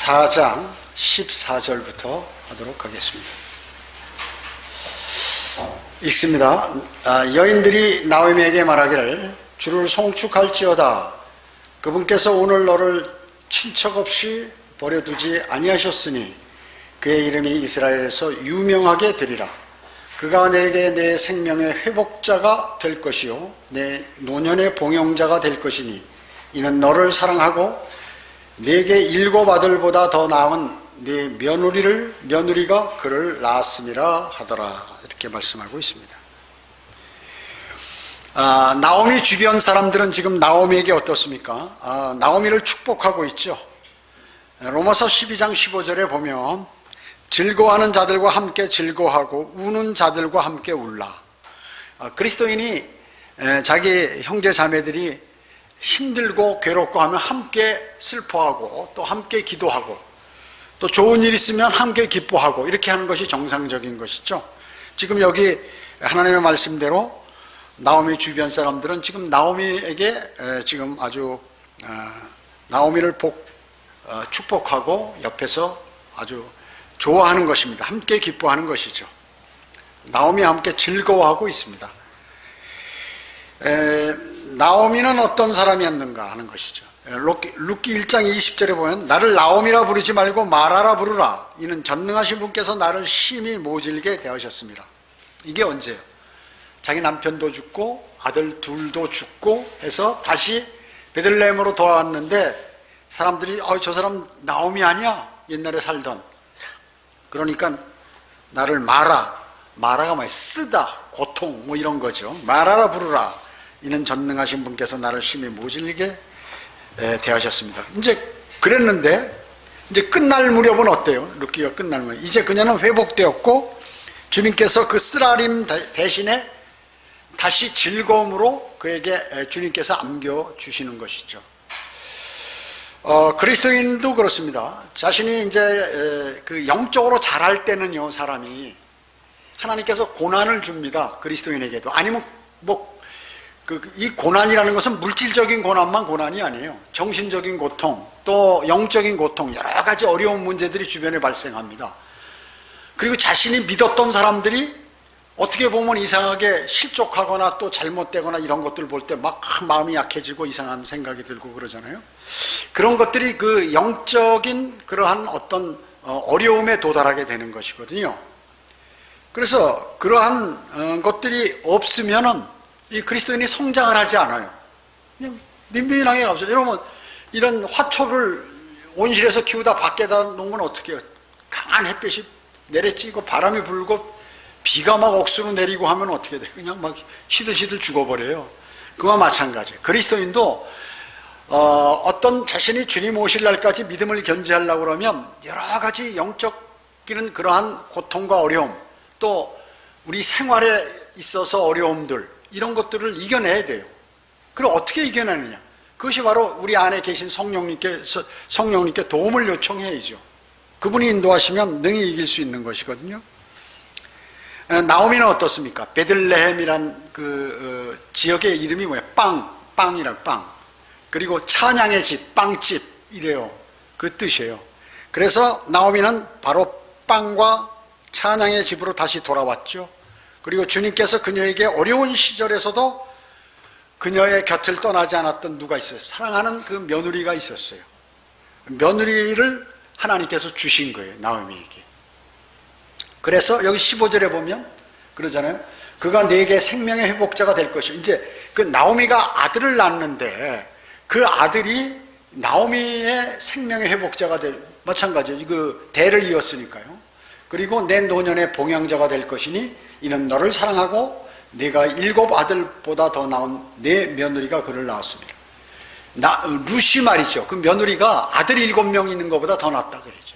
4장 14절부터 하도록 하겠습니다. 읽습니다. 여인들이 나오미에게 말하기를 주를 송축할지어다. 그분께서 오늘 너를 친척 없이 버려두지 아니하셨으니 그의 이름이 이스라엘에서 유명하게 되리라. 그가 내게 내 생명의 회복자가 될 것이요 내 노년의 봉용자가 될 것이니 이는 너를 사랑하고 내게 7 아들보다 더 나은 네 며느리가 그를 낳았음이라 하더라. 이렇게 말씀하고 있습니다. 나오미 주변 사람들은 지금 나오미에게 어떻습니까? 나오미를 축복하고 있죠. 로마서 12장 15절에 보면 즐거워하는 자들과 함께 즐거워하고 우는 자들과 함께 울라. 그리스도인이 자기 형제 자매들이 힘들고 괴롭고 하면 함께 슬퍼하고 또 함께 기도하고 또 좋은 일 있으면 함께 기뻐하고 이렇게 하는 것이 정상적인 것이죠. 지금 여기 하나님의 말씀대로 나오미 주변 사람들은 지금 나오미에게 지금 아주 나오미를 축복하고 옆에서 아주 좋아하는 것입니다. 함께 기뻐하는 것이죠. 나오미와 함께 즐거워하고 있습니다. 나오미는 어떤 사람이었는가 하는 것이죠. 룻기 1장 20절에 보면 나를 나오미라 부르지 말고 마라라 부르라. 이는 전능하신 분께서 나를 심히 모질게 대하셨습니다. 이게 언제예요? 자기 남편도 죽고 아들 둘도 죽고 해서 다시 베들레헴으로 돌아왔는데 사람들이 저 사람 나오미 아니야? 옛날에 살던. 그러니까 나를 마라가 뭐예요? 쓰다, 고통 뭐 이런 거죠. 마라라 부르라. 이는 전능하신 분께서 나를 심히 모질게 대하셨습니다. 이제 그랬는데 이제 끝날 무렵은 어때요? 룻기가 끝날 무렵 이제 그녀는 회복되었고 주님께서 그 쓰라림 대신에 다시 즐거움으로 그에게 주님께서 안겨주시는 것이죠. 그리스도인도 그렇습니다. 자신이 이제 그 영적으로 자랄 때는요, 사람이 하나님께서 고난을 줍니다. 그리스도인에게도. 아니면 이 고난이라는 것은 물질적인 고난만 고난이 아니에요. 정신적인 고통, 또 영적인 고통, 여러 가지 어려운 문제들이 주변에 발생합니다. 그리고 자신이 믿었던 사람들이 어떻게 보면 이상하게 실족하거나 또 잘못되거나 이런 것들을 볼 때 막 마음이 약해지고 이상한 생각이 들고 그러잖아요. 그런 것들이 그 영적인 그러한 어떤 어려움에 도달하게 되는 것이거든요. 그래서 그러한 것들이 없으면은 이 그리스도인이 성장을 하지 않아요. 그냥 민빈하게 가서 여러분 이런 화초를 온실에서 키우다 밖에다 놓으면 어떻게 해요? 강한 햇볕이 내리쬐고 바람이 불고 비가 막 억수로 내리고 하면 어떻게 돼요? 그냥 막 시들시들 죽어버려요. 그와 마찬가지예요. 그리스도인도 어떤 자신이 주님 오실 날까지 믿음을 견지하려고 그러면 여러 가지 영적인 그러한 고통과 어려움, 또 우리 생활에 있어서 어려움들, 이런 것들을 이겨내야 돼요. 그럼 어떻게 이겨내느냐? 그것이 바로 우리 안에 계신 성령님께 도움을 요청해야죠. 그분이 인도하시면 능히 이길 수 있는 것이거든요. 나오미는 어떻습니까? 베들레헴이란 그 지역의 이름이 뭐예요? 빵이란 빵. 그리고 찬양의 집, 빵집 이래요. 그 뜻이에요. 그래서 나오미는 바로 빵과 찬양의 집으로 다시 돌아왔죠. 그리고 주님께서 그녀에게 어려운 시절에서도 그녀의 곁을 떠나지 않았던 누가 있어요? 사랑하는 그 며느리가 있었어요. 며느리를 하나님께서 주신 거예요, 나오미에게. 그래서 여기 15절에 보면 그러잖아요. 그가 내게 생명의 회복자가 될 것이요. 이제 그 나오미가 아들을 낳는데 그 아들이 나오미의 생명의 회복자가 될, 마찬가지예요. 그 대를 이었으니까요. 그리고 내 노년의 봉양자가 될 것이니 이는 너를 사랑하고 네가 7 아들보다 더 나은 네 며느리가 그를 낳았습니다. 룻이 말이죠. 그 며느리가 아들 7명 있는 것보다 더 낫다 그러죠.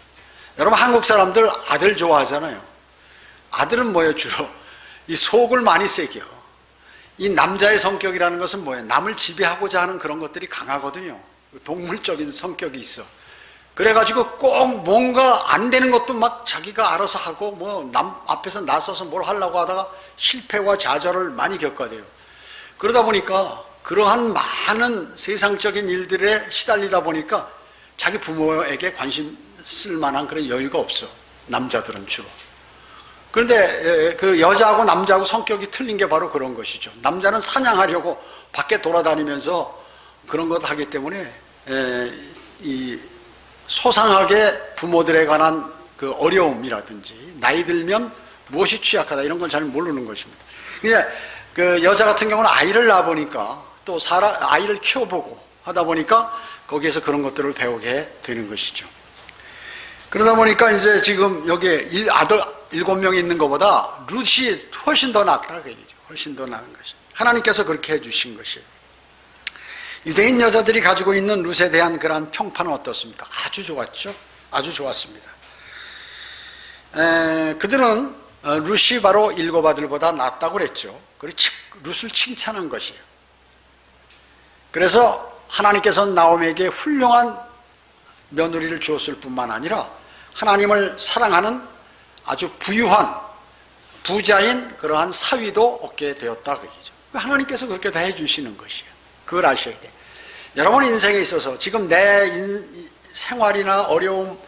여러분 한국 사람들 아들 좋아하잖아요. 아들은 뭐예요? 주로 이 속을 많이 새겨. 이 남자의 성격이라는 것은 뭐예요? 남을 지배하고자 하는 그런 것들이 강하거든요. 동물적인 성격이 있어. 그래가지고 꼭 뭔가 안 되는 것도 막 자기가 알아서 하고 뭐 남 앞에서 나서서 뭘 하려고 하다가 실패와 좌절을 많이 겪어야 그러다 보니까 그러한 많은 세상적인 일들에 시달리다 보니까 자기 부모에게 관심 쓸만한 그런 여유가 없어. 남자들은 주로. 그런데 그 여자하고 남자하고 성격이 틀린 게 바로 그런 것이죠. 남자는 사냥하려고 밖에 돌아다니면서 그런 것 하기 때문에 이 소상하게 부모들에 관한 그 어려움이라든지 나이 들면 무엇이 취약하다 이런 걸 잘 모르는 것입니다. 그냥 그 여자 같은 경우는 아이를 낳아보니까 또 아이를 키워보고 하다 보니까 거기에서 그런 것들을 배우게 되는 것이죠. 그러다 보니까 이제 지금 여기에 아들 7명이 있는 것보다 룻이 훨씬 더 낫다 그 얘기죠. 훨씬 더 나은 것이. 하나님께서 그렇게 해주신 것이에요. 유대인 여자들이 가지고 있는 룻에 대한 그러한 평판은 어떻습니까? 아주 좋았죠. 아주 좋았습니다. 그들은 룻이 바로 7 아들보다 낫다고 그랬죠. 그리고 룻을 칭찬한 것이에요. 그래서 하나님께서는 나오미에게 훌륭한 며느리를 주었을 뿐만 아니라 하나님을 사랑하는 아주 부유한 부자인 그러한 사위도 얻게 되었다 그 얘기죠. 하나님께서 그렇게 다 해주시는 것이에요. 그걸 아셔야 돼요. 여러분 인생에 있어서 지금 내 생활이나 어려움,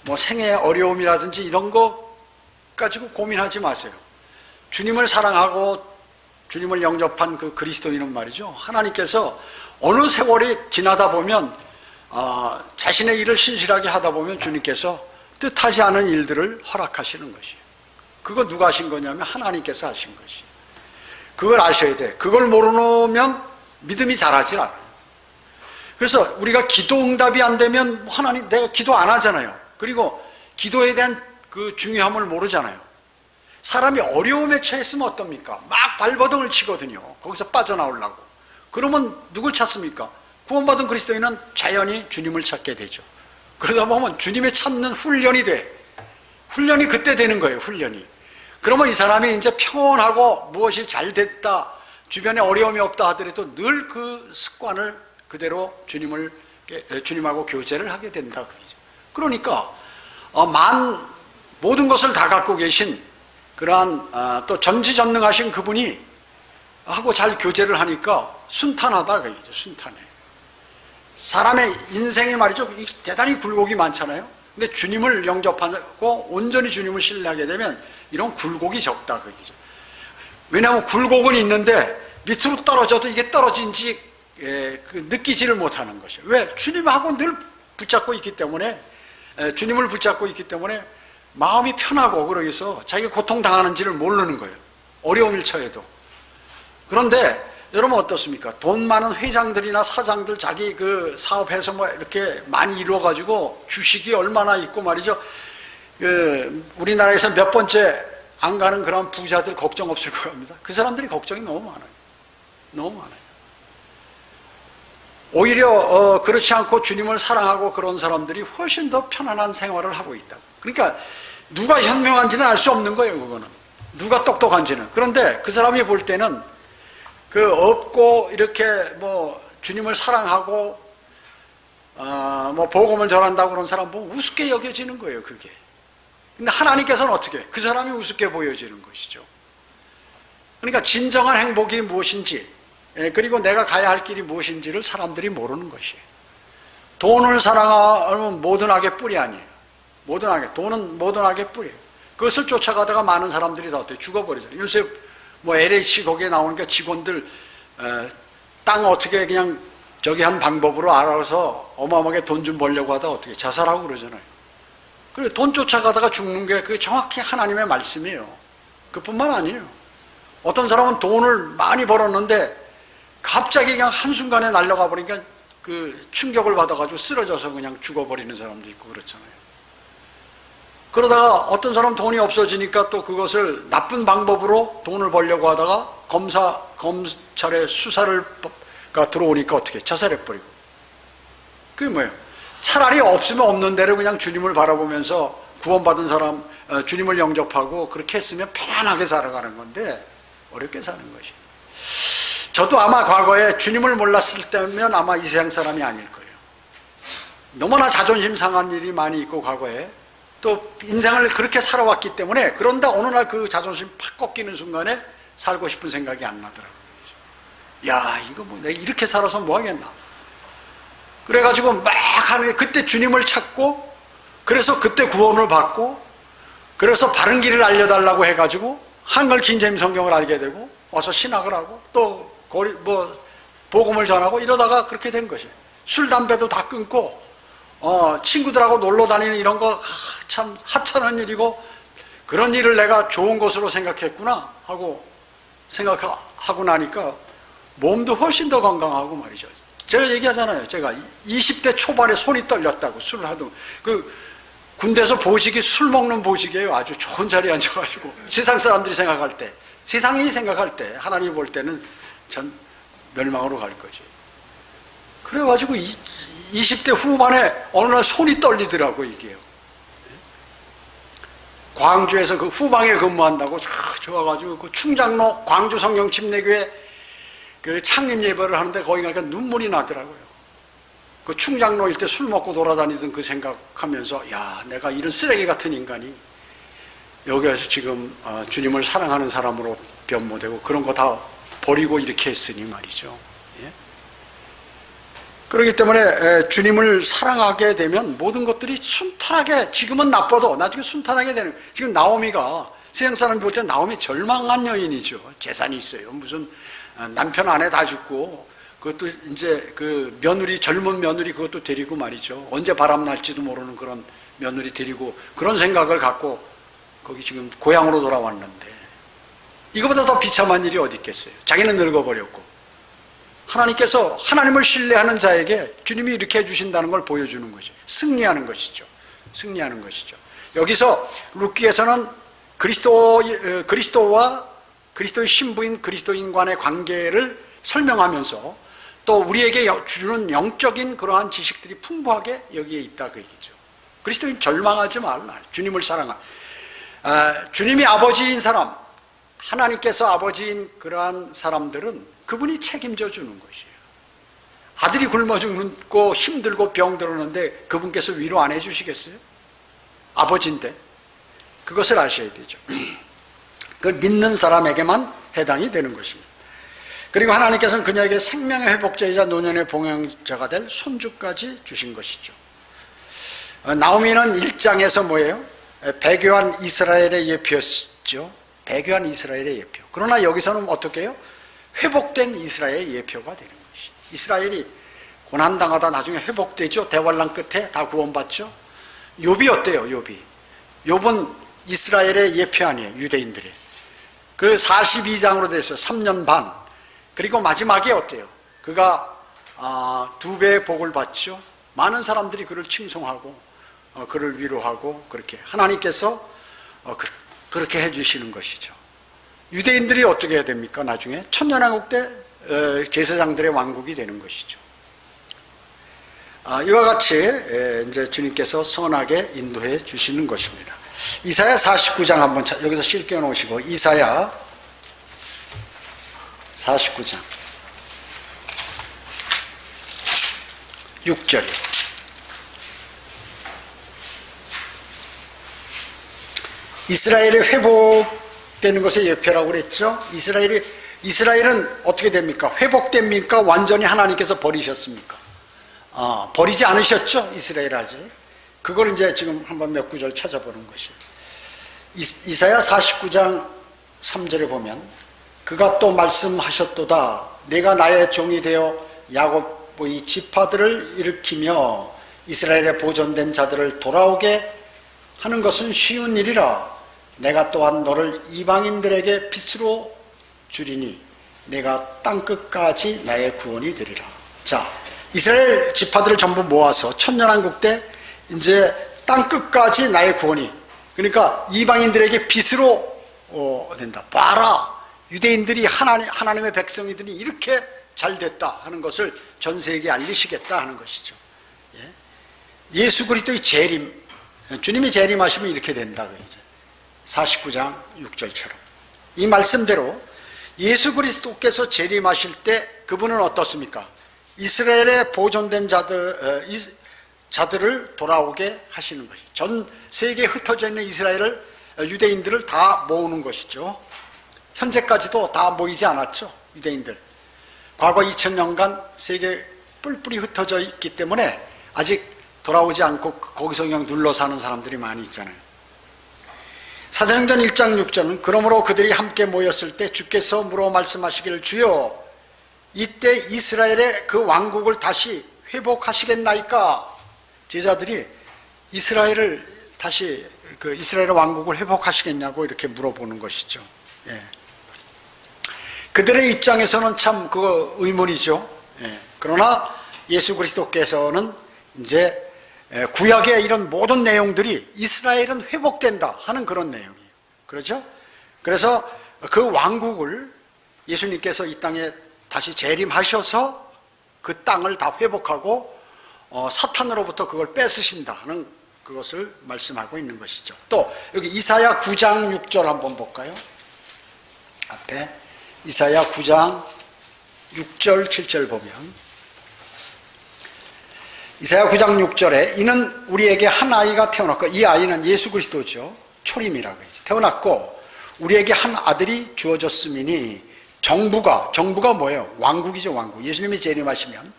뭐 생애의 어려움이라든지 이런 거 가지고 고민하지 마세요. 주님을 사랑하고 주님을 영접한 그 그리스도인은 말이죠. 하나님께서 어느 세월이 지나다 보면 자신의 일을 신실하게 하다 보면 주님께서 뜻하지 않은 일들을 허락하시는 것이에요. 그거 누가 하신 거냐면 하나님께서 하신 것이에요. 그걸 아셔야 돼. 그걸 모르면 믿음이 자라질 않아요. 그래서 우리가 기도 응답이 안 되면 하나님 내가 기도 안 하잖아요. 그리고 기도에 대한 그 중요함을 모르잖아요. 사람이 어려움에 처했으면 어떻습니까? 막 발버둥을 치거든요. 거기서 빠져나오려고. 그러면 누굴 찾습니까? 구원받은 그리스도인은 자연히 주님을 찾게 되죠. 그러다 보면 주님의 찾는 훈련이 돼. 훈련이 그때 되는 거예요. 훈련이. 그러면 이 사람이 이제 평온하고 무엇이 잘 됐다, 주변에 어려움이 없다 하더라도 늘 그 습관을 그대로 주님하고 교제를 하게 된다. 그러니까 모든 것을 다 갖고 계신 그러한 또 전지전능하신 그분이 하고 잘 교제를 하니까 순탄하다 그 얘기죠. 순탄해. 사람의 인생이 말이죠. 대단히 굴곡이 많잖아요. 근데 주님을 영접하고 온전히 주님을 신뢰하게 되면 이런 굴곡이 적다 그 얘기죠. 왜냐하면 굴곡은 있는데 밑으로 떨어져도 이게 떨어진지 느끼지를 못하는 것이에요. 왜? 주님하고 늘 붙잡고 있기 때문에, 주님을 붙잡고 있기 때문에 마음이 편하고 그러기서 자기가 고통당하는지를 모르는 거예요. 어려움을 처해도. 그런데 여러분 어떻습니까? 돈 많은 회장들이나 사장들 자기 그 사업해서 뭐 이렇게 많이 이루어가지고 주식이 얼마나 있고 말이죠. 우리나라에서 몇 번째 안 가는 그런 부자들 걱정 없을 겁니다. 그 사람들이 걱정이 너무 많아요. 너무 많아요. 오히려 그렇지 않고 주님을 사랑하고 그런 사람들이 훨씬 더 편안한 생활을 하고 있다. 그러니까 누가 현명한지는 알 수 없는 거예요. 그거는 누가 똑똑한지는. 그런데 그 사람이 볼 때는 그 없고 이렇게 뭐 주님을 사랑하고 뭐 복음을 전한다고 그런 사람 보면 우습게 여겨지는 거예요. 그게. 근데 하나님께서는 어떻게? 그 사람이 우습게 보여지는 것이죠. 그러니까 진정한 행복이 무엇인지, 그리고 내가 가야 할 길이 무엇인지를 사람들이 모르는 것이에요. 돈을 사랑하면 모든 악의 뿌리 아니에요. 모든 악의, 돈은 모든 악의 뿌리예요. 그것을 쫓아가다가 많은 사람들이 다 어때요? 죽어버리죠. 요새 뭐 LH 거기에 나오니까 직원들 땅 어떻게 그냥 저기 한 방법으로 알아서 어마어마하게 돈 좀 벌려고 하다 어떻게 자살하고 그러잖아요. 그래 돈 쫓아가다가 죽는 게 그게 정확히 하나님의 말씀이에요. 그뿐만 아니에요. 어떤 사람은 돈을 많이 벌었는데 갑자기 그냥 한순간에 날아가 버리니까 그 충격을 받아가지고 쓰러져서 그냥 죽어버리는 사람도 있고 그렇잖아요. 그러다가 어떤 사람 돈이 없어지니까 또 그것을 나쁜 방법으로 돈을 벌려고 하다가 검찰의 수사가 들어오니까 어떻게 자살해버리고. 그게 뭐예요? 차라리 없으면 없는 대로 그냥 주님을 바라보면서 구원받은 사람 주님을 영접하고 그렇게 했으면 편안하게 살아가는 건데 어렵게 사는 것이. 저도 아마 과거에 주님을 몰랐을 때면 아마 이 세상 사람이 아닐 거예요. 너무나 자존심 상한 일이 많이 있고 과거에 또 인생을 그렇게 살아왔기 때문에 그런데 어느 날 그 자존심 팍 꺾이는 순간에 살고 싶은 생각이 안 나더라고요. 야 이거 뭐 내가 이렇게 살아서 뭐 하겠나. 그래가지고 막 하는 그때 주님을 찾고 그래서 그때 구원을 받고, 그래서 바른 길을 알려달라고 해가지고 한글 킹제임 성경을 알게 되고 와서 신학을 하고 또 복음을 전하고 이러다가 그렇게 된 것이에요. 술 담배도 다 끊고 친구들하고 놀러 다니는 이런 거 참 하찮은 일이고, 그런 일을 내가 좋은 것으로 생각했구나 하고 생각하고 나니까 몸도 훨씬 더 건강하고 말이죠. 제가 얘기하잖아요. 제가 20대 초반에 손이 떨렸다고, 술을 하도. 군대에서 보직이 술 먹는 보직이에요. 아주 좋은 자리에 앉아가지고. 세상 사람들이 생각할 때, 세상이 생각할 때, 하나님이 볼 때는 참 멸망으로 갈 거지. 그래가지고 20대 후반에 어느 날 손이 떨리더라고, 이게요. 광주에서 그 후방에 근무한다고 좋아가지고 그 충장로 광주 성경 침례교회 그 창립 예배를 하는데 거기 가니까 눈물이 나더라고요. 그 충장로일 때 술 먹고 돌아다니던 그 생각하면서, 야, 내가 이런 쓰레기 같은 인간이 여기에서 지금 주님을 사랑하는 사람으로 변모되고 그런 거 다 버리고 이렇게 했으니 말이죠. 예? 그렇기 때문에 주님을 사랑하게 되면 모든 것들이 순탄하게, 지금은 나빠도 나중에 순탄하게 되는. 지금 나오미가, 세상 사람이 볼 때 나오미 절망한 여인이죠. 재산이 있어요. 무슨 남편 아내 다 죽고, 그것도 이제 그 며느리, 젊은 며느리 그것도 데리고 말이죠. 언제 바람 날지도 모르는 그런 며느리 데리고 그런 생각을 갖고 거기 지금 고향으로 돌아왔는데, 이거보다 더 비참한 일이 어디 있겠어요. 자기는 늙어버렸고. 하나님께서 하나님을 신뢰하는 자에게 주님이 이렇게 해주신다는 걸 보여주는 거죠. 승리하는 것이죠. 승리하는 것이죠. 여기서 룻기에서는 그리스도와 그리스도의 신부인 그리스도인 간의 관계를 설명하면서 또 우리에게 주는 영적인 그러한 지식들이 풍부하게 여기에 있다 그 얘기죠. 그리스도인 절망하지 말라. 주님을 사랑하. 주님이 아버지인 사람, 하나님께서 아버지인 그러한 사람들은 그분이 책임져 주는 것이에요. 아들이 굶어 죽고 힘들고 병들었는데 그분께서 위로 안 해주시겠어요? 아버지인데. 그것을 아셔야 되죠. 그걸 믿는 사람에게만 해당이 되는 것입니다. 그리고 하나님께서는 그녀에게 생명의 회복자이자 노년의 봉양자가 될 손주까지 주신 것이죠. 나오미는 1장에서 뭐예요? 배교한 이스라엘의 예표였죠. 배교한 이스라엘의 예표. 그러나 여기서는 어떻게 해요? 회복된 이스라엘의 예표가 되는 것이. 이스라엘이 고난당하다 나중에 회복되죠. 대환란 끝에 다 구원받죠. 욥이 어때요? 욥은 이스라엘의 예표 아니에요. 유대인들의. 그 42장으로 돼서 3년 반. 그리고 마지막에 어때요? 그가 2배의 복을 받죠. 많은 사람들이 그를 칭송하고 그를 위로하고 그렇게 하나님께서 그렇게 해주시는 것이죠. 유대인들이 어떻게 해야 됩니까? 나중에 천년왕국 때 제사장들의 왕국이 되는 것이죠. 이와 같이 이제 주님께서 선하게 인도해 주시는 것입니다. 이사야 49장 한번 여기서 실겨 놓으시고, 이사야 49장 6절. 이스라엘이 회복되는 것의 예표라고 그랬죠. 이스라엘은 어떻게 됩니까? 회복됩니까? 완전히 하나님께서 버리셨습니까? 버리지 않으셨죠. 이스라엘 아직. 그걸 이제 지금 한번 몇 구절 찾아보는 것이에요. 이사야 49장 3절에 보면, 그가 또 말씀하셨도다. 내가 나의 종이 되어 야곱의 지파들을 일으키며 이스라엘에 보존된 자들을 돌아오게 하는 것은 쉬운 일이라. 내가 또한 너를 이방인들에게 빛으로 주리니 내가 땅끝까지 나의 구원이 되리라. 자, 이스라엘 지파들을 전부 모아서 천년왕국 때 이제 땅끝까지 나의 구원이, 그러니까 이방인들에게 빛으로 된다. 봐라, 유대인들이 하나님의 백성이들이 이렇게 잘 됐다 하는 것을 전 세계에 알리시겠다 하는 것이죠. 예수 그리스도의 재림, 주님이 재림하시면 이렇게 된다. 이제 49장 6절처럼 이 말씀대로 예수 그리스도께서 재림하실 때 그분은 어떻습니까? 이스라엘에 보존된 자들을 돌아오게 하시는 것이, 전 세계에 흩어져 있는 이스라엘을, 유대인들을 다 모으는 것이죠. 현재까지도 다 모이지 않았죠. 유대인들 과거 2000년간 세계 뿔뿔이 흩어져 있기 때문에 아직 돌아오지 않고 거기서 그냥 눌러 사는 사람들이 많이 있잖아요. 사도행전 1장 6절은 그러므로 그들이 함께 모였을 때 주께서 물어 말씀하시기를 주여 이때 이스라엘의 그 왕국을 다시 회복하시겠나이까. 제자들이 이스라엘을 다시 그 이스라엘 왕국을 회복하시겠냐고 이렇게 물어보는 것이죠. 예. 그들의 입장에서는 참 그거 의문이죠. 예. 그러나 예수 그리스도께서는 이제 구약의 이런 모든 내용들이 이스라엘은 회복된다 하는 그런 내용이에요. 그렇죠? 그래서 그 왕국을 예수님께서 이 땅에 다시 재림하셔서 그 땅을 다 회복하고 사탄으로부터 그걸 뺏으신다 하는 그것을 말씀하고 있는 것이죠. 또 여기 이사야 9장 6절 한번 볼까요? 앞에 이사야 9장 6절 7절 보면 이사야 9장 6절에 이는 우리에게 한 아이가 태어났고, 이 아이는 예수 그리스도죠. 초림이라고 했죠. 태어났고 우리에게 한 아들이 주어졌음이니 정부가 뭐예요? 왕국이죠. 왕국. 예수님이 재림하시면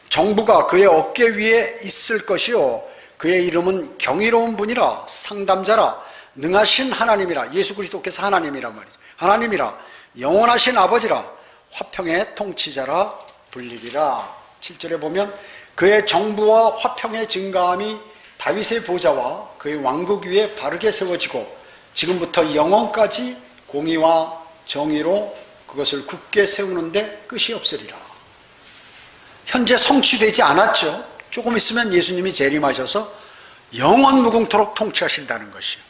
정부가 그의 어깨 위에 있을 것이요 그의 이름은 경이로운 분이라 상담자라 능하신 하나님이라. 예수 그리스도께서 하나님이란 말이죠. 하나님이라 영원하신 아버지라 화평의 통치자라 불리리라. 7절에 보면 그의 정부와 화평의 증가함이 다윗의 보좌와 그의 왕국 위에 바르게 세워지고 지금부터 영원까지 공의와 정의로 그것을 굳게 세우는데 끝이 없으리라. 현재 성취되지 않았죠. 조금 있으면 예수님이 재림하셔서 영원 무궁토록 통치하신다는 것이요.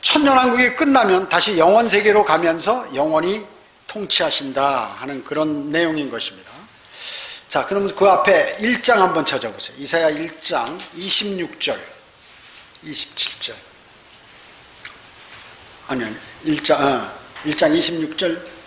천년왕국이 끝나면 다시 영원세계로 가면서 영원히 통치하신다 하는 그런 내용인 것입니다. 자, 그러면 그 앞에 1장 한번 찾아보세요. 이사야 1장 26절 27절 아니 1장 26절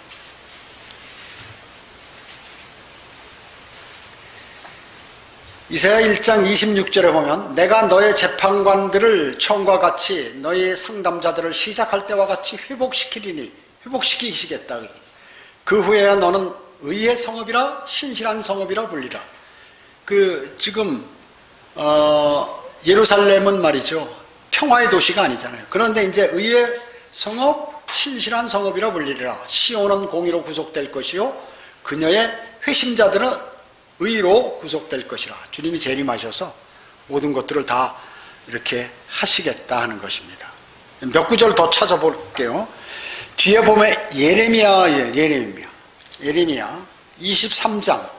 이사야 1장 26절에 보면 내가 너의 재판관들을 처음과 같이 너의 상담자들을 시작할 때와 같이 회복시키시겠다. 그 후에야 너는 의의 성읍이라 신실한 성읍이라 불리라. 지금 예루살렘은 말이죠 평화의 도시가 아니잖아요. 그런데 이제 의의 성읍 신실한 성읍이라 불리리라. 시온은 공의로 구속될 것이요 그녀의 회심자들은 의로 구속될 것이라. 주님이 재림하셔서 모든 것들을 다 이렇게 하시겠다 하는 것입니다. 몇 구절 더 찾아볼게요. 뒤에 보면 예레미야 23장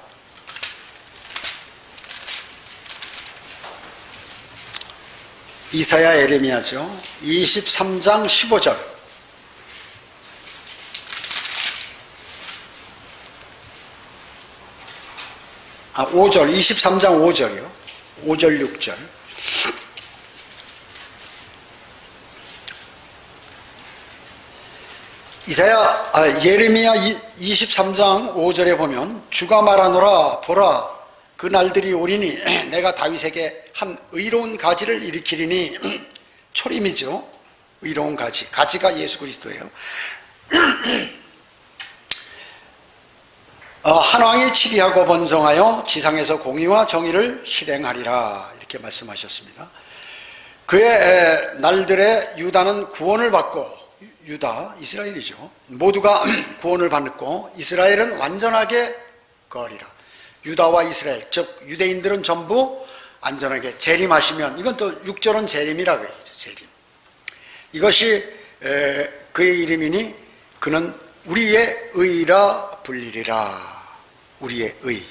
이사야 예레미야죠. 23장 15절 5절 23장 5절이요. 5절 6절 예레미야 23장 5절에 보면 주가 말하노라 보라 그 날들이 오리니 내가 다윗에게 한 의로운 가지를 일으키리니 초림이죠. 의로운 가지가 예수 그리스도예요. 한 왕이 치리하고 번성하여 지상에서 공의와 정의를 실행하리라 이렇게 말씀하셨습니다. 그의 날들에 유다는 구원을 받고 유다, 이스라엘이죠. 모두가 구원을 받고 이스라엘은 완전하게 거하리라. 유다와 이스라엘, 즉 유대인들은 전부 안전하게 재림하시면 이건 또 6절은 재림이라고 얘기죠. 재림. 이것이 그의 이름이니 그는 우리의 의라 불리리라. 우리의 의.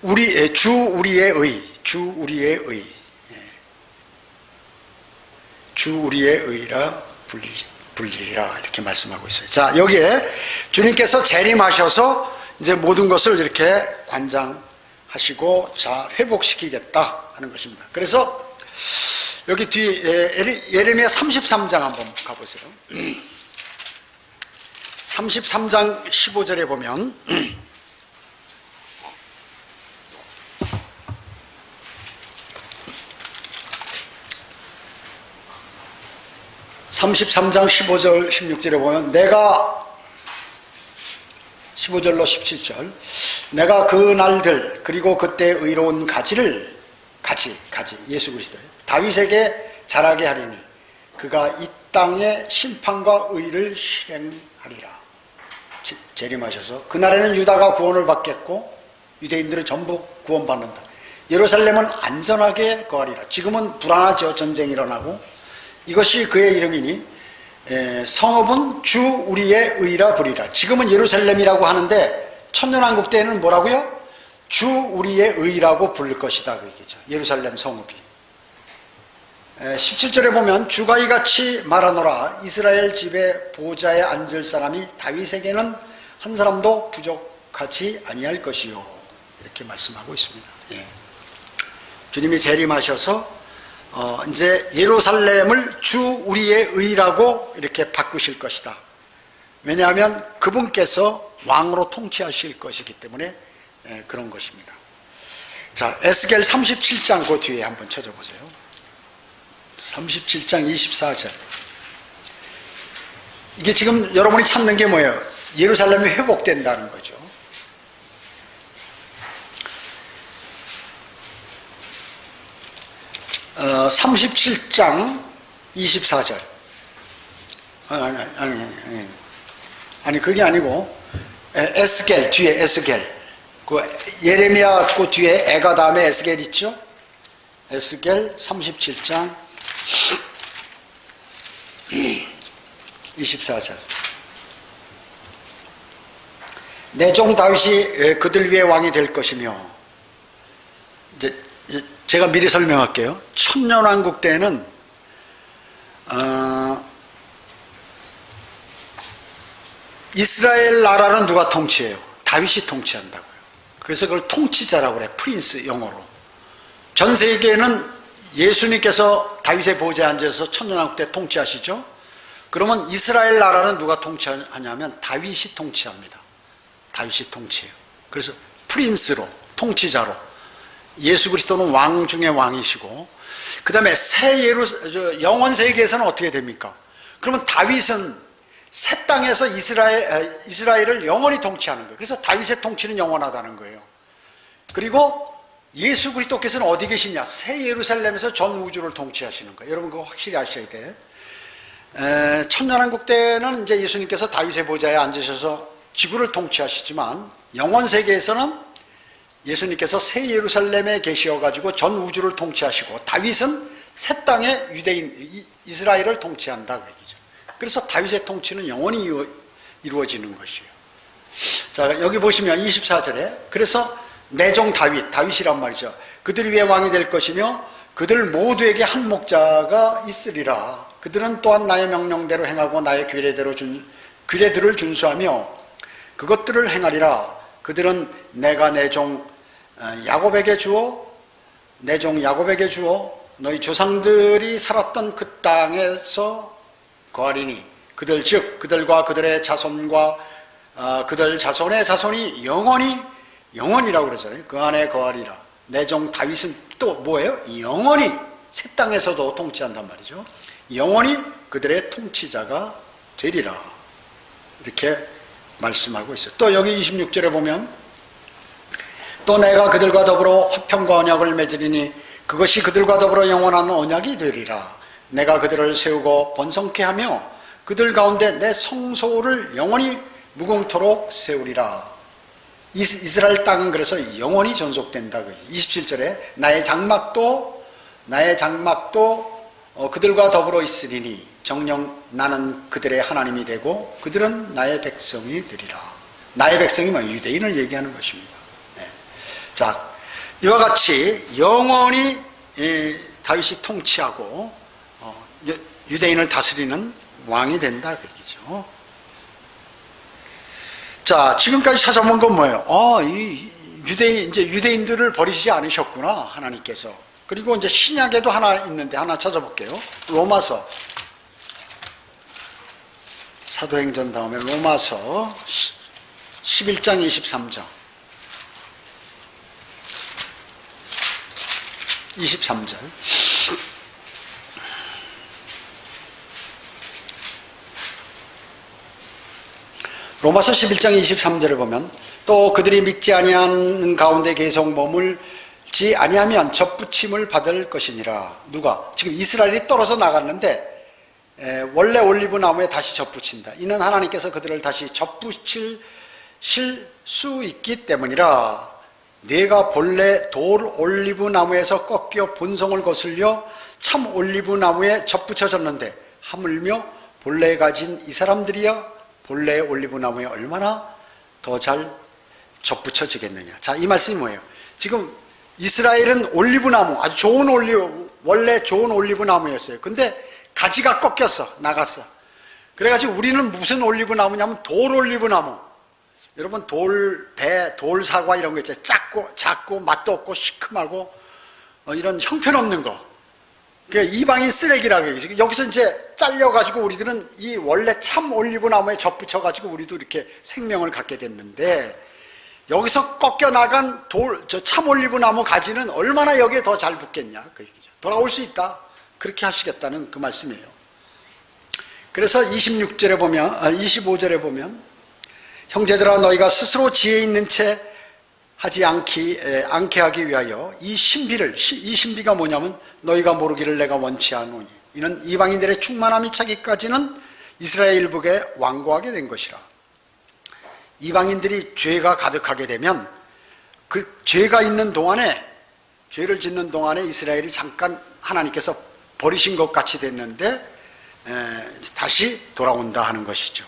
우리의 의. 주 우리의 의라 불리리라 이렇게 말씀하고 있어요. 자, 여기에 주님께서 재림하셔서 이제 모든 것을 이렇게 관장하시고 자 회복시키겠다 하는 것입니다. 그래서 여기 뒤에 예레미야 33장 한번 가보세요. 33장 15절에 보면 33장 15절 16절에 보면 내가 15절로 17절 내가 그 날들 그리고 그때 의로운 가지를 가지 예수 그리스도예요. 다윗에게 자라게 하리니 그가 이 땅에 심판과 의를 실행하리라. 재림하셔서 그날에는 유다가 구원을 받겠고 유대인들은 전부 구원받는다. 예루살렘은 안전하게 거하리라. 지금은 불안하죠. 전쟁이 일어나고. 이것이 그의 이름이니 성읍은 주 우리의 의라 부리라. 지금은 예루살렘이라고 하는데 천년왕국 때에는 뭐라고요? 주 우리의 의라고 부를 것이다 그 얘기죠. 예루살렘 성읍이. 17절에 보면 주가 이같이 말하노라. 이스라엘 집의 보좌에 앉을 사람이 다윗에게는 한 사람도 부족하지 아니할 것이요. 이렇게 말씀하고 있습니다. 예. 주님이 재림하셔서 이제 예루살렘을 주 우리의 의라고 이렇게 바꾸실 것이다. 왜냐하면 그분께서 왕으로 통치하실 것이기 때문에 그런 것입니다. 자, 에스겔 37장 그 뒤에 한번 찾아보세요. 37장 24절. 이게 지금 여러분이 찾는 게 뭐예요? 예루살렘이 회복된다는 거죠. 37장 24절. 아니 그게 아니고 에스겔 뒤에 에스겔. 그 예레미야 그 뒤에 애가 다음에 에스겔 있죠? 에스겔 37장 24절. 내 종 다윗이 그들 위에 왕이 될 것이며, 이제 제가 미리 설명할게요. 천년왕국 때는 이스라엘 나라는 누가 통치해요? 다윗이 통치한다고요. 그래서 그걸 통치자라고 그래. 프린스 영어로. 전 세계는 예수님께서 다윗의 보좌에 앉아서 천년왕국 때 통치하시죠. 그러면 이스라엘 나라는 누가 통치하냐면 다윗이 통치합니다. 다윗이 통치해요. 그래서 프린스로, 통치자로. 예수 그리스도는 왕 중에 왕이시고, 그 다음에 영원 세계에서는 어떻게 됩니까? 그러면 다윗은 새 땅에서 이스라엘을 영원히 통치하는 거예요. 그래서 다윗의 통치는 영원하다는 거예요. 그리고 예수 그리스도께서는 어디 계시냐? 새 예루살렘에서 전 우주를 통치하시는 거예요. 여러분 그거 확실히 아셔야 돼. 천년왕국 때는 이제 예수님께서 다윗의 보좌에 앉으셔서 지구를 통치하시지만, 영원 세계에서는 예수님께서 새 예루살렘에 계셔가지고 전 우주를 통치하시고, 다윗은 새 땅의 유대인 이스라엘을 통치한다 그 얘기죠. 그래서 다윗의 통치는 영원히 이루어지는 것이에요. 자, 여기 보시면 24절에 그래서 내 종 다윗이란 말이죠. 그들 위에 왕이 될 것이며 그들 모두에게 한 목자가 있으리라. 그들은 또한 나의 명령대로 행하고 나의 규례들을 준수하며 그것들을 행하리라. 그들은 내가 내 종 야곱에게 주어 너희 조상들이 살았던 그 땅에서 거하리니 그들 즉 그들과 그들의 자손과 그들 자손의 자손이 영원이라고 그러잖아요. 그 안에 거하리라. 내 종 다윗은 또 뭐예요? 영원히 새 땅에서도 통치한단 말이죠. 영원히 그들의 통치자가 되리라. 이렇게 말씀하고 있어요. 또 여기 26절에 보면 또 내가 그들과 더불어 화평과 언약을 맺으리니 그것이 그들과 더불어 영원한 언약이 되리라. 내가 그들을 세우고 번성케 하며 그들 가운데 내 성소를 영원히 무궁토록 세우리라. 이스라엘 땅은 그래서 영원히 존속된다. 27절에 나의 장막도 그들과 더불어 있으리니 정녕 나는 그들의 하나님이 되고 그들은 나의 백성이 되리라. 나의 백성이면 유대인을 얘기하는 것입니다. 네. 자, 이와 같이 영원히 다윗이 통치하고 유대인을 다스리는 왕이 된다 그 얘기죠. 자, 지금까지 찾아본 건 뭐예요? 이 유대인들을 버리지 않으셨구나 하나님께서. 그리고 이제 신약에도 하나 있는데 하나 찾아볼게요. 로마서 사도행전 다음에 로마서 11장 23절 23절 로마서 11장 23절에 보면 또 그들이 믿지 아니하는 가운데 계속 머물 아니하면 접붙임을 받을 것이니라. 누가? 지금 이스라엘이 떨어져 나갔는데 원래 올리브 나무에 다시 접붙인다. 이는 하나님께서 그들을 다시 접붙일 수 있기 때문이라. 네가 본래 돌 올리브 나무에서 꺾여 본성을 거슬려 참 올리브 나무에 접붙여졌는데 하물며 본래 가진 이 사람들이야 본래의 올리브 나무에 얼마나 더 잘 접붙여지겠느냐. 자, 이 말씀이 뭐예요? 지금 이스라엘은 올리브 나무, 아주 좋은 원래 좋은 올리브 나무였어요. 근데 가지가 꺾였어, 나갔어. 그래가지고 우리는 무슨 올리브 나무냐면 돌 올리브 나무. 여러분 돌 사과 이런 거 있잖아요. 작고 맛도 없고 시큼하고 이런 형편없는 거. 그러니까 이방인 쓰레기라고 얘기죠. 여기서 이제 잘려가지고 우리들은 이 원래 참 올리브 나무에 접붙여가지고 우리도 이렇게 생명을 갖게 됐는데 여기서 꺾여 나간 저 참 올리브 나무 가지는 얼마나 여기에 더 잘 붙겠냐 그 얘기죠. 돌아올 수 있다. 그렇게 하시겠다는 그 말씀이에요. 그래서 25절에 보면 형제들아 너희가 스스로 지혜 있는 채 하지 않게 하기 위하여 이 신비가 뭐냐면 너희가 모르기를 내가 원치 않으니 이는 이방인들의 충만함이 차기까지는 이스라엘 일국에 완고하게 된 것이라. 이방인들이 죄가 가득하게 되면 그 죄가 있는 동안에 죄를 짓는 동안에 이스라엘이 잠깐 하나님께서 버리신 것 같이 됐는데 다시 돌아온다 하는 것이죠.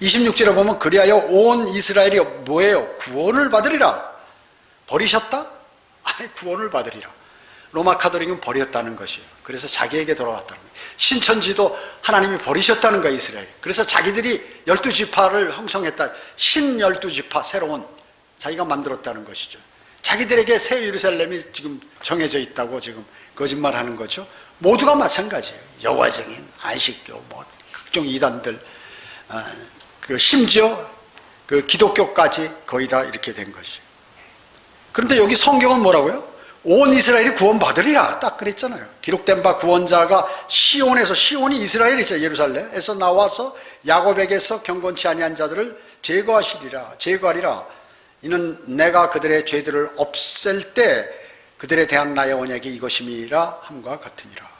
26절에 보면 그리하여 온 이스라엘이 뭐예요? 구원을 받으리라. 버리셨다? 아니 구원을 받으리라. 로마 카톨릭은 버렸다는 것이에요. 그래서 자기에게 돌아왔다는 거예요. 신천지도 하나님이 버리셨다는 거예요. 이스라엘. 그래서 자기들이 12지파를 형성했다. 신 12지파 새로운 자기가 만들었다는 것이죠. 자기들에게 새 예루살렘이 지금 정해져 있다고 지금 거짓말하는 거죠. 모두가 마찬가지예요. 여호와 증인, 안식교, 뭐 각종 이단들, 심지어 그 기독교까지 거의 다 이렇게 된 것이죠. 그런데 여기 성경은 뭐라고요? 온 이스라엘이 구원받으리라 딱 그랬잖아요. 기록된 바 구원자가 시온이 이스라엘이죠. 예루살렘에서 나와서 야곱에게서 경건치 아니한 자들을 제거하리라. 이는 내가 그들의 죄들을 없앨 때 그들에 대한 나의 언약이 이것임이라 함과 같으니라.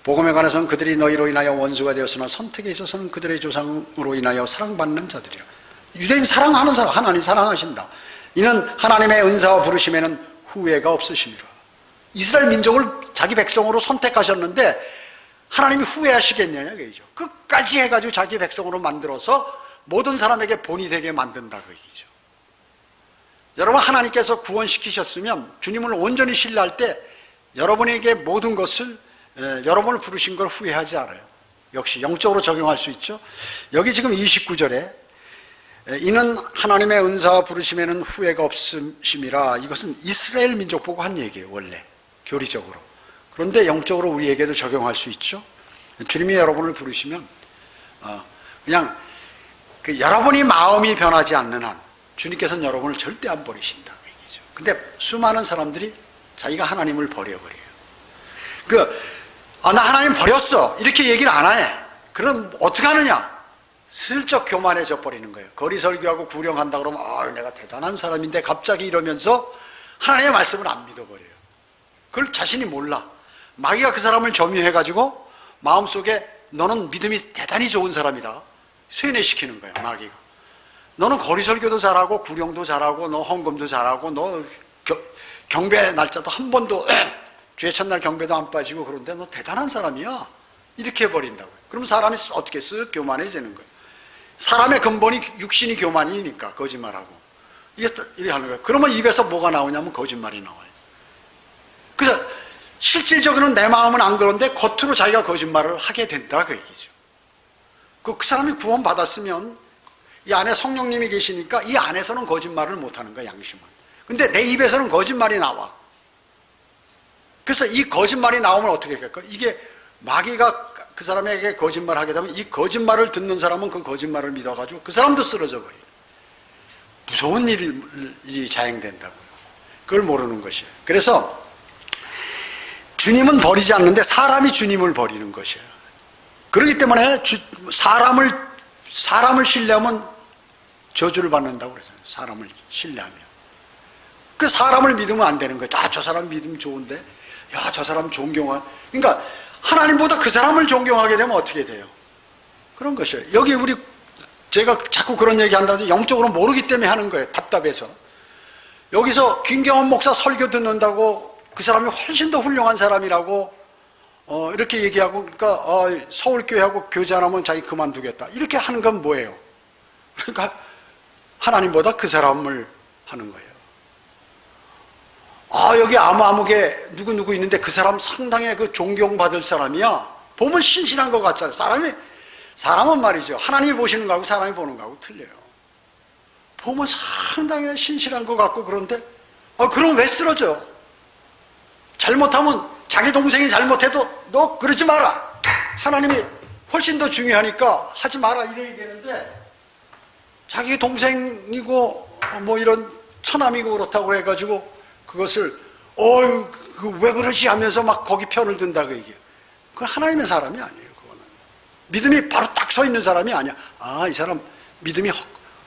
복음에 관해서는 그들이 너희로 인하여 원수가 되었으나 선택에 있어서는 그들의 조상으로 인하여 사랑받는 자들이라. 유대인 사랑하는 사람, 하나님 사랑하신다. 이는 하나님의 은사와 부르심에는 후회가 없으시니라. 이스라엘 민족을 자기 백성으로 선택하셨는데 하나님이 후회하시겠느냐 그얘기죠. 끝까지 해가지고 자기 백성으로 만들어서 모든 사람에게 본이 되게 만든다 그 얘기죠. 여러분 하나님께서 구원시키셨으면 주님을 온전히 신뢰할 때 여러분에게 모든 것을 여러분을 부르신 걸 후회하지 않아요. 역시 영적으로 적용할 수 있죠. 여기 지금 29절에 이는 하나님의 은사와 부르심에는 후회가 없음이라. 이것은 이스라엘 민족 보고 한 얘기예요. 원래 교리적으로. 그런데 영적으로 우리에게도 적용할 수 있죠. 주님이 여러분을 부르시면 그냥 여러분이 마음이 변하지 않는 한 주님께서는 여러분을 절대 안 버리신다 그 얘기죠. 근데 수많은 사람들이 자기가 하나님을 버려버려요. 나 하나님 버렸어 이렇게 얘기를 안 해. 그럼 어떻게 하느냐? 슬쩍 교만해져 버리는 거예요. 거리 설교하고 구령한다 그러면 내가 대단한 사람인데 갑자기 이러면서 하나님의 말씀을 안 믿어버려요. 그걸 자신이 몰라. 마귀가 그 사람을 점유해가지고 마음속에 너는 믿음이 대단히 좋은 사람이다 쇠뇌시키는 거예요. 마귀가. 너는 거리 설교도 잘하고 구령도 잘하고 너 헌금도 잘하고 너 경배 날짜도 한 번도 주의 첫날 경배도 안 빠지고 그런데 너 대단한 사람이야 이렇게 해버린다고요. 그럼 사람이 어떻게 쓱 교만해지는 거예요. 사람의 근본이 육신이 교만이니까 거짓말하고 이렇게 하는 거예요. 그러면 입에서 뭐가 나오냐면 거짓말이 나와요. 그래서 실질적으로는 내 마음은 안 그런데 겉으로 자기가 거짓말을 하게 된다 그 얘기죠. 그 사람이 구원 받았으면 이 안에 성령님이 계시니까 이 안에서는 거짓말을 못하는 거야. 양심은. 근데 내 입에서는 거짓말이 나와. 그래서 이 거짓말이 나오면 어떻게 할까? 이게 마귀가 그 사람에게 거짓말을 하게 되면 이 거짓말을 듣는 사람은 그 거짓말을 믿어가지고 그 사람도 쓰러져 버려요. 무서운 일이 자행된다고요. 그걸 모르는 것이에요. 그래서 주님은 버리지 않는데 사람이 주님을 버리는 것이에요. 그렇기 때문에 사람을 신뢰하면 저주를 받는다고 그러잖아요. 사람을 신뢰하면. 그 사람을 믿으면 안 되는 거예요. 저 사람 믿으면 좋은데, 야, 저 사람 존경할. 그러니까 하나님보다 그 사람을 존경하게 되면 어떻게 돼요? 그런 것이에요. 여기 제가 자꾸 그런 얘기 한다는데 영적으로 모르기 때문에 하는 거예요. 답답해서. 여기서 김경원 목사 설교 듣는다고 그 사람이 훨씬 더 훌륭한 사람이라고 이렇게 얘기하고, 그러니까 서울교회하고 교제 안 하면 자기 그만두겠다 이렇게 하는 건 뭐예요? 그러니까 하나님보다 그 사람을 하는 거예요. 여기 아무개 누구 있는데 그 사람 상당히 그 존경받을 사람이야. 보면 신실한 것 같잖아요. 사람은 말이죠, 하나님이 보시는 거하고 사람이 보는 거하고 틀려요. 보면 상당히 신실한 것 같고, 그런데 그럼 왜 쓰러져? 잘못하면, 자기 동생이 잘못해도 너 그러지 마라, 하나님이 훨씬 더 중요하니까 하지 마라 이래야 되는데, 자기 동생이고 뭐 이런 처남이고 그렇다고 해가지고 그것을 왜 그러지 하면서 막 거기 편을 든다고 얘기해요. 그건 하나님의 사람이 아니에요. 그거는 믿음이 바로 딱 서 있는 사람이 아니야. 이 사람 믿음이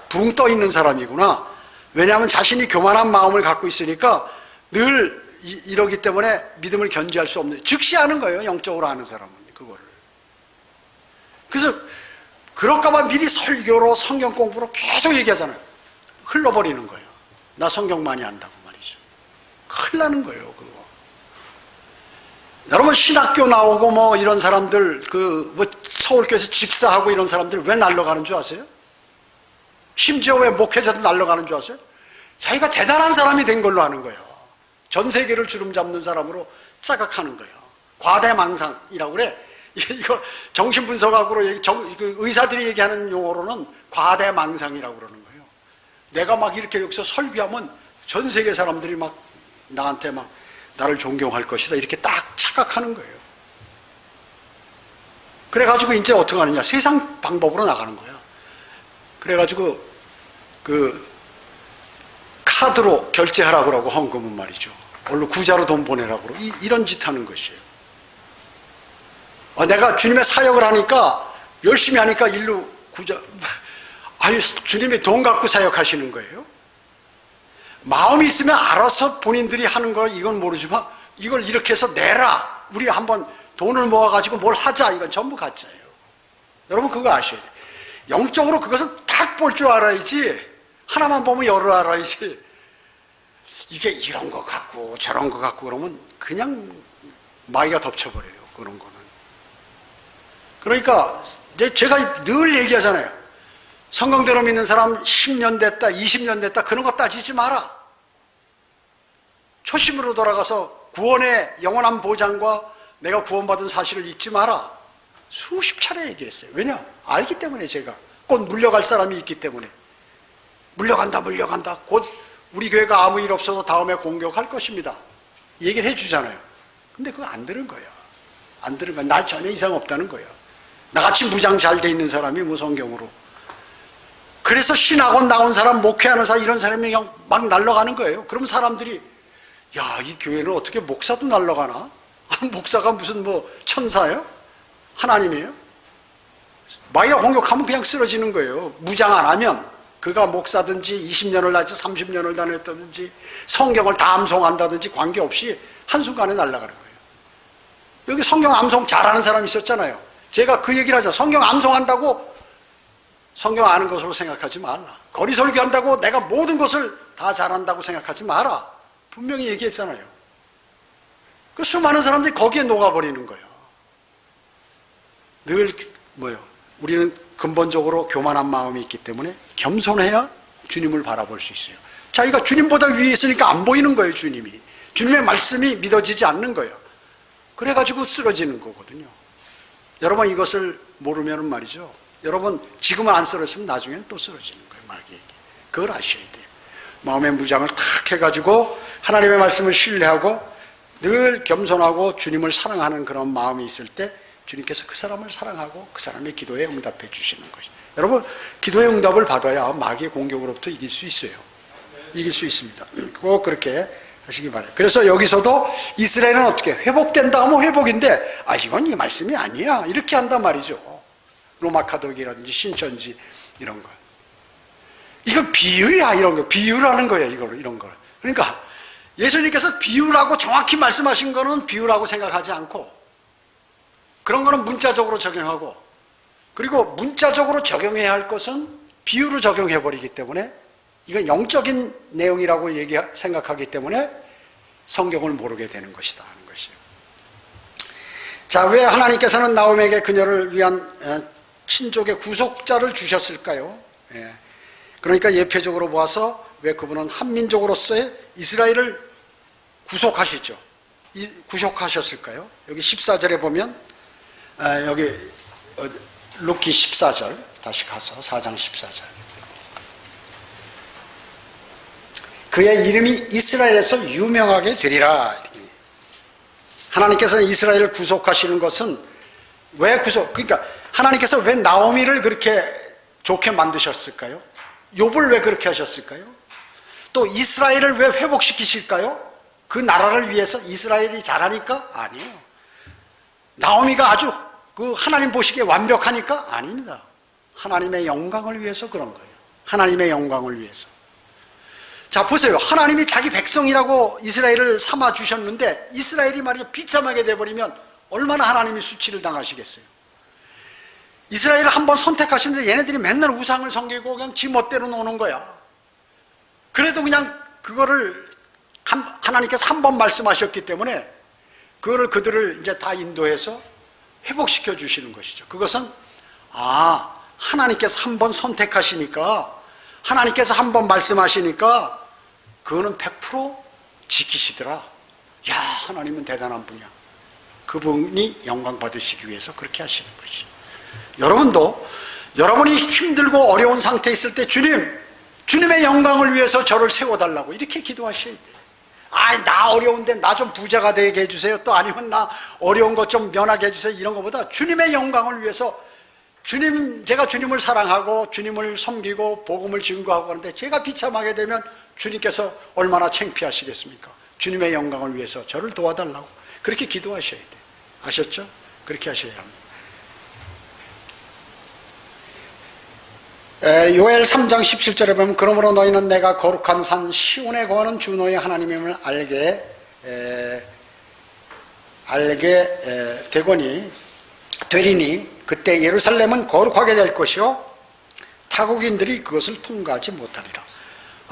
붕 떠 있는 사람이구나. 왜냐하면 자신이 교만한 마음을 갖고 있으니까 늘 이러기 때문에 믿음을 견지할 수 없는, 즉시 하는 거예요. 영적으로 아는 사람은 그거를. 그래서 그럴까봐 미리 설교로 성경 공부로 계속 얘기하잖아요. 흘러버리는 거예요. 나 성경 많이 안다고 말이죠. 큰일 나는 거예요, 그거. 여러분, 신학교 나오고 뭐 이런 사람들, 서울교회에서 집사하고 이런 사람들 왜 날아가는 줄 아세요? 심지어 왜 목회자도 날아가는 줄 아세요? 자기가 대단한 사람이 된 걸로 하는 거예요. 전 세계를 주름잡는 사람으로 자각하는 거예요. 과대망상이라고 그래. 이거 정신분석학으로 의사들이 얘기하는 용어로는 과대망상이라고 그러는 거예요. 내가 막 이렇게 여기서 설교하면 전 세계 사람들이 막 나한테 막 나를 존경할 것이다 이렇게 딱 착각하는 거예요. 그래가지고 이제 어떻게 하느냐, 세상 방법으로 나가는 거야. 그래가지고 카드로 결제하라고 그러고, 헌금은 말이죠, 원래 구자로 돈 보내라고 그러고, 이런 짓 하는 것이에요. 내가 주님의 사역을 하니까, 열심히 하니까 일로 구자, 주님이 돈 갖고 사역하시는 거예요? 마음이 있으면 알아서 본인들이 하는 걸, 이건 모르지만 이걸 이렇게 해서 내라, 우리 한번 돈을 모아가지고 뭘 하자, 이건 전부 가짜예요. 여러분 그거 아셔야 돼요. 영적으로 그것은 딱 볼 줄 알아야지, 하나만 보면 열을 알아야지, 이게 이런 거 같고 저런 거 같고 그러면 그냥 마귀가 덮쳐버려요, 그런 거는. 그러니까 제가 늘 얘기하잖아요. 성경대로 믿는 사람 10년 됐다 20년 됐다 그런 거 따지지 마라. 초심으로 돌아가서 구원의 영원한 보장과 내가 구원받은 사실을 잊지 마라. 수십 차례 얘기했어요. 왜냐? 알기 때문에. 제가 곧 물려갈 사람이 있기 때문에. 물려간다 곧 우리 교회가 아무 일 없어도 다음에 공격할 것입니다, 얘기를 해주잖아요. 근데 그거 안 들은 거야. 안 들은 거야. 날 전혀 이상 없다는 거야. 나같이 무장 잘 돼 있는 사람이 뭐 성경으로. 그래서 신학원 나온 사람, 목회하는 사람, 이런 사람이 그냥 막 날아가는 거예요. 그럼 사람들이, 야, 이 교회는 어떻게 목사도 날아가나? 목사가 무슨 뭐 천사예요? 하나님이에요? 마귀가 공격하면 그냥 쓰러지는 거예요. 무장 안 하면. 그가 목사든지 20년을 다녔지 30년을 다녔다든지 성경을 다 암송한다든지 관계없이 한순간에 날아가는 거예요. 여기 성경 암송 잘하는 사람이 있었잖아요. 제가 그 얘기를 하죠. 성경 암송한다고 성경 아는 것으로 생각하지 말라. 거리 설교한다고 내가 모든 것을 다 잘한다고 생각하지 마라. 분명히 얘기했잖아요. 그 수많은 사람들이 거기에 녹아버리는 거예요. 늘 우리는 근본적으로 교만한 마음이 있기 때문에 겸손해야 주님을 바라볼 수 있어요. 자기가 주님보다 위에 있으니까 안 보이는 거예요. 주님의 말씀이 믿어지지 않는 거예요. 그래가지고 쓰러지는 거거든요. 여러분 이것을 모르면 말이죠, 여러분 지금은 안 쓰러졌으면 나중에는 또 쓰러지는 거예요. 마귀에게. 그걸 아셔야 돼요. 마음의 무장을 탁 해가지고 하나님의 말씀을 신뢰하고 늘 겸손하고 주님을 사랑하는 그런 마음이 있을 때 주님께서 그 사람을 사랑하고 그 사람의 기도에 응답해 주시는 것이죠. 여러분 기도의 응답을 받아야 마귀의 공격으로부터 이길 수 있어요. 이길 수 있습니다. 꼭 그렇게 하시기 바라요. 그래서 여기서도 이스라엘은 어떻게 회복된다 하면 회복인데, 이건 이 말씀이 아니야 이렇게 한단 말이죠. 로마카독이라든지 신천지 이런 거, 이거 비유야, 이런 거 비유라는 거예요. 이런 걸. 그러니까 예수님께서 비유라고 정확히 말씀하신 거는 비유라고 생각하지 않고 그런 거는 문자적으로 적용하고 그리고 문자적으로 적용해야 할 것은 비유로 적용해 버리기 때문에 이건 영적인 내용이라고 생각하기 때문에 성경을 모르게 되는 것이다 하는 것이에요. 자, 왜 하나님께서는 나오미에게 그녀를 위한 친족의 구속자를 주셨을까요? 그러니까 예표적으로 보아서 왜 그분은 한민족으로서의 이스라엘을 구속하시죠? 구속하셨을까요? 여기 14절에 보면 여기 룻기 14절 다시 가서 4장 14절 그의 이름이 이스라엘에서 유명하게 되리라. 하나님께서는 이스라엘을 구속하시는 것은 왜 그러니까 하나님께서 왜 나오미를 그렇게 좋게 만드셨을까요? 욥을 왜 그렇게 하셨을까요? 또 이스라엘을 왜 회복시키실까요? 그 나라를 위해서 이스라엘이 잘하니까? 아니에요. 나오미가 아주 그 하나님 보시기에 완벽하니까? 아닙니다. 하나님의 영광을 위해서 그런 거예요. 하나님의 영광을 위해서. 자, 보세요. 하나님이 자기 백성이라고 이스라엘을 삼아 주셨는데 이스라엘이 말이죠 비참하게 돼버리면 얼마나 하나님이 수치를 당하시겠어요. 이스라엘을 한번 선택하시는데 얘네들이 맨날 우상을 섬기고 그냥 지 멋대로 노는 거야. 그래도 그냥 그거를 하나님께서 한 번 말씀하셨기 때문에 그들을 이제 다 인도해서 회복시켜 주시는 것이죠. 그것은 하나님께서 한 번 선택하시니까 하나님께서 한 번 말씀하시니까 그거는 100% 지키시더라. 야, 하나님은 대단한 분이야. 그분이 영광 받으시기 위해서 그렇게 하시는 것이죠. 여러분도 여러분이 힘들고 어려운 상태에 있을 때 주님의 영광을 위해서 저를 세워달라고 이렇게 기도하셔야 돼요. 나 어려운데 나 좀 부자가 되게 해주세요. 또 아니면 나 어려운 것 좀 면하게 해주세요. 이런 것보다 주님의 영광을 위해서 제가 주님을 사랑하고 주님을 섬기고 복음을 증거하고 하는데 제가 비참하게 되면 주님께서 얼마나 창피하시겠습니까? 주님의 영광을 위해서 저를 도와달라고 그렇게 기도하셔야 돼요. 아셨죠? 그렇게 하셔야 합니다. 요엘 3장 17절에 보면 그러므로 너희는 내가 거룩한 산 시온에 거하는 주 너희 하나님임을 알게 되리니 그때 예루살렘은 거룩하게 될 것이요 타국인들이 그것을 통과하지 못하리라.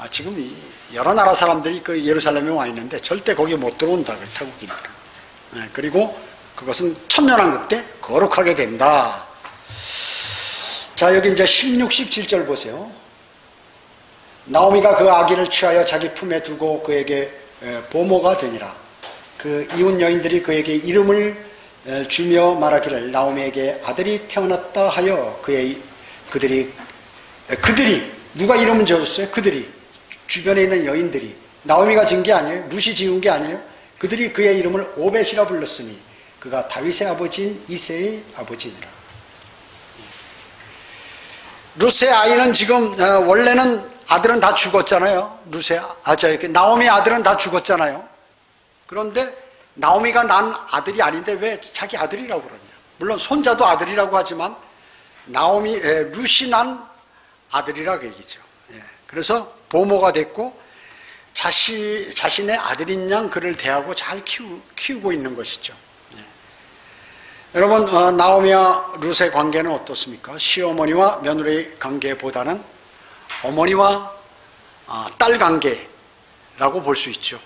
지금 여러 나라 사람들이 그 예루살렘에 와 있는데 절대 거기 못 들어온다. 타국인들은. 그리고 그것은 천년왕국 때 거룩하게 된다. 자, 여기 이제 16, 17절 보세요. 나오미가 그 아기를 취하여 자기 품에 두고 그에게 보모가 되니라. 그 이웃 여인들이 그에게 이름을 주며 말하기를 나오미에게 아들이 태어났다 하여 그들이 누가 이름을 지어줬어요? 그들이 주변에 있는 여인들이 나오미가 지은 게 아니에요. 룻이 지은 게 아니에요. 그들이 그의 이름을 오벳이라 불렀으니 그가 다윗의 아버지인 이새의 아버지니라. 룻의 아이는 지금 원래는 아들은 다 죽었잖아요. 나오미 아들은 다 죽었잖아요. 그런데 나오미가 난 아들이 아닌데 왜 자기 아들이라고 그러냐. 물론 손자도 아들이라고 하지만 룻이 난 아들이라고 얘기죠. 그래서 보모가 됐고 자신의 아들인 양 그를 대하고 잘 키우고 있는 것이죠. 여러분, 나오미와 룻의 관계는 어떻습니까? 시어머니와 며느리의 관계보다는 어머니와 딸 관계라고 볼 수 있죠.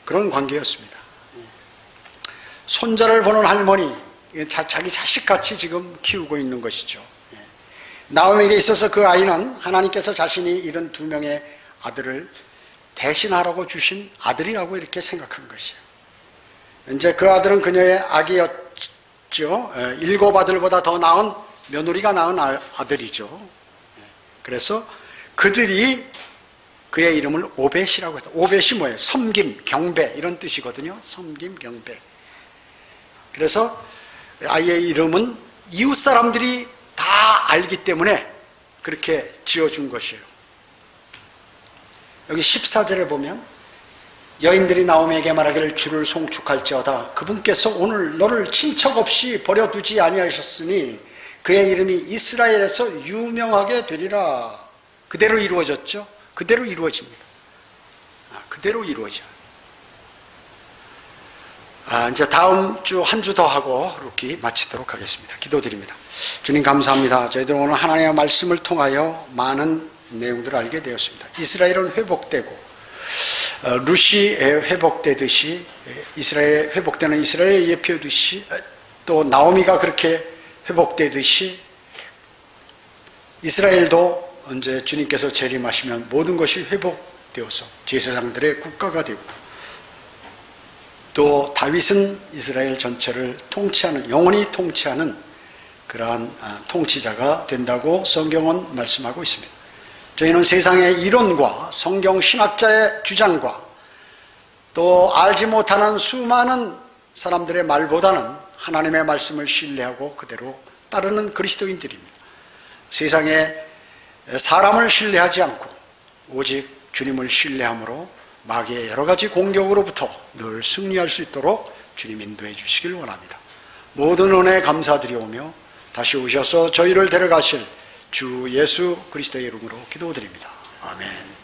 그런 관계였습니다. 손자를 보는 할머니, 자기 자식같이 지금 키우고 있는 것이죠. 나오미에게 있어서 그 아이는 하나님께서 자신이 잃은 2명의 아들을 대신하라고 주신 아들이라고 이렇게 생각한 것이에요. 이제 그 아들은 그녀의 아기였죠. 7 아들보다 더 나은 며느리가 낳은 아들이죠. 그래서 그들이 그의 이름을 오벳이라고 했다. 오벳이 뭐예요? 섬김, 경배 이런 뜻이거든요. 섬김, 경배. 그래서 아이의 이름은 이웃 사람들이 다 알기 때문에 그렇게 지어준 것이에요. 여기 14절에 보면 여인들이 나오미에게 말하기를 주를 송축할지어다. 그분께서 오늘 너를 친척 없이 버려두지 아니하셨으니 그의 이름이 이스라엘에서 유명하게 되리라. 그대로 이루어졌죠. 그대로 이루어집니다. 그대로 이루어져요. 이제 다음 주 한 주 더 하고 이렇게 마치도록 하겠습니다. 기도드립니다. 주님 감사합니다. 저희들 오늘 하나님의 말씀을 통하여 많은 내용들을 알게 되었습니다. 이스라엘은 회복되고 루시 회복되듯이 이스라엘 회복되는 이스라엘의 예표듯이 또 나오미가 그렇게 회복되듯이 이스라엘도 이제 주님께서 재림하시면 모든 것이 회복되어서 제사장들의 국가가 되고 또 다윗은 이스라엘 전체를 통치하는 영원히 통치하는 그러한 통치자가 된다고 성경은 말씀하고 있습니다. 저희는 세상의 이론과 성경 신학자의 주장과 또 알지 못하는 수많은 사람들의 말보다는 하나님의 말씀을 신뢰하고 그대로 따르는 그리스도인들입니다. 세상에 사람을 신뢰하지 않고 오직 주님을 신뢰함으로 마귀의 여러 가지 공격으로부터 늘 승리할 수 있도록 주님 인도해 주시길 원합니다. 모든 은혜 감사드리오며 다시 오셔서 저희를 데려가실 주 예수 그리스도의 이름으로 기도드립니다. 아멘.